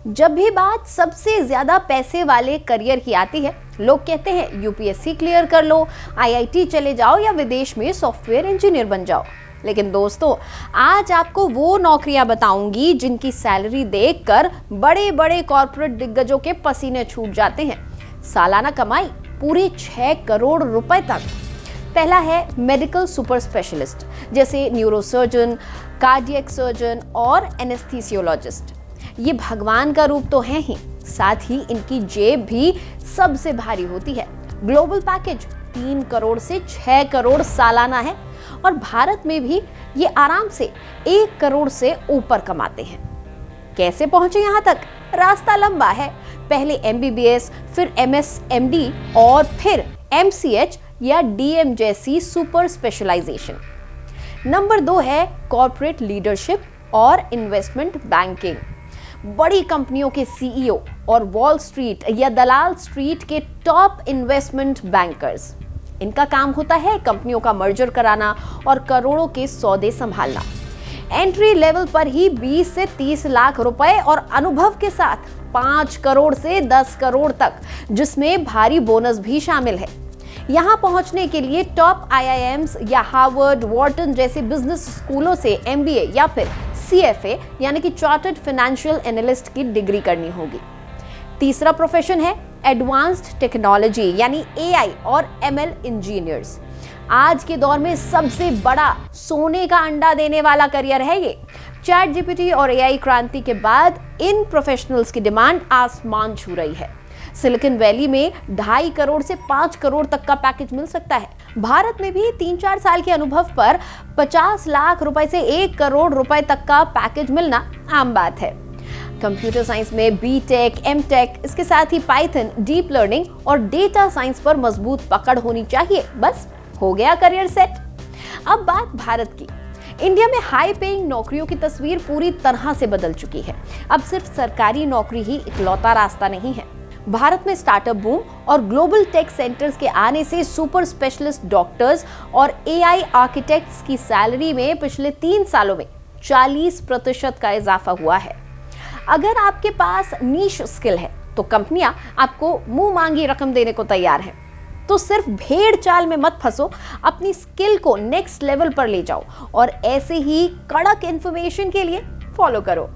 जब भी बात सबसे ज्यादा पैसे वाले करियर की आती है, लोग कहते हैं यूपीएससी क्लियर कर लो, आईआईटी चले जाओ या विदेश में सॉफ्टवेयर इंजीनियर बन जाओ। लेकिन दोस्तों, आज आपको वो नौकरियां बताऊंगी जिनकी सैलरी देखकर बड़े बड़े कॉर्पोरेट दिग्गजों के पसीने छूट जाते हैं। सालाना कमाई पूरे 6 करोड़ रुपए तक। पहला है मेडिकल सुपर स्पेशलिस्ट, जैसे न्यूरोसर्जन, कार्डियक सर्जन और एनेस्थीसियोलॉजिस्ट। ये भगवान का रूप तो है ही, साथ ही इनकी जेब भी सबसे भारी होती है। ग्लोबल पैकेज 3 करोड़ से 6 करोड़ सालाना है और भारत में भी ये आराम से 1 करोड़ से ऊपर कमाते हैं। कैसे पहुंचे यहाँ तक? रास्ता लंबा है। पहले एमबीबीएस, फिर एमएस-एमडी और फिर एमसीएच या डीएम जैसी सुपर स्पेशलाइजेशन। नंबर 2 है कॉर्पोरेट लीडरशिप और इन्वेस्टमेंट बैंकिंग। बड़ी कंपनियों के सीईओ और वॉल स्ट्रीट या दलाल स्ट्रीट के टॉप इन्वेस्टमेंट बैंकर्स। इनका काम होता है कंपनियों का मर्जर कराना और करोड़ों के सौदे संभालना। एंट्री लेवल पर ही 20 से 30 लाख रुपए और अनुभव के साथ 5 करोड़ से 10 करोड़ तक, जिसमें भारी बोनस भी शामिल है। यहां पहुंचने के लिए टॉप आईआईएम्स या हार्वर्ड, वॉर्टन जैसे बिजनेस स्कूलों से एमबीए या फिर सीएफए यानी कि चार्टर्ड फाइनेंशियल एनालिस्ट की डिग्री करनी होगी। तीसरा प्रोफेशन है एडवांस्ड टेक्नोलॉजी यानी एआई और एमएल इंजीनियर्स। आज के दौर में सबसे बड़ा सोने का अंडा देने वाला करियर है ये। चैट जीपीटी और एआई क्रांति के बाद इन प्रोफेशनल्स की डिमांड आसमान छू रही है। सिलिकॉन वैली में 2.5 करोड़ से 5 करोड़ तक का पैकेज मिल सकता है। भारत में भी 3-4 साल के अनुभव पर 50 लाख रुपए से 1 करोड़ रुपए तक का पैकेज मिलना आम बात है। कंप्यूटर साइंस में बीटेक, एमटेक, इसके साथ ही पाइथन, डीप लर्निंग और डेटा साइंस पर मजबूत पकड़ होनी चाहिए। बस हो गया करियर सेट। अब बात भारत की। इंडिया में हाई पेइंग नौकरियों की तस्वीर पूरी तरह से बदल चुकी है। अब सिर्फ सरकारी नौकरी ही इकलौता रास्ता नहीं है। भारत में स्टार्टअप बूम और ग्लोबल टेक सेंटर्स के आने से सुपर स्पेशलिस्ट डॉक्टर्स और एआई आर्किटेक्ट्स की सैलरी में पिछले 3 सालों में 40% का इजाफा हुआ है। अगर आपके पास नीश स्किल है तो कंपनियां आपको मुंह मांगी रकम देने को तैयार हैं। तो सिर्फ भेड़ चाल में मत फंसो, अपनी स्किल को नेक्स्ट लेवल पर ले जाओ और ऐसे ही कड़क इंफॉर्मेशन के लिए फॉलो करो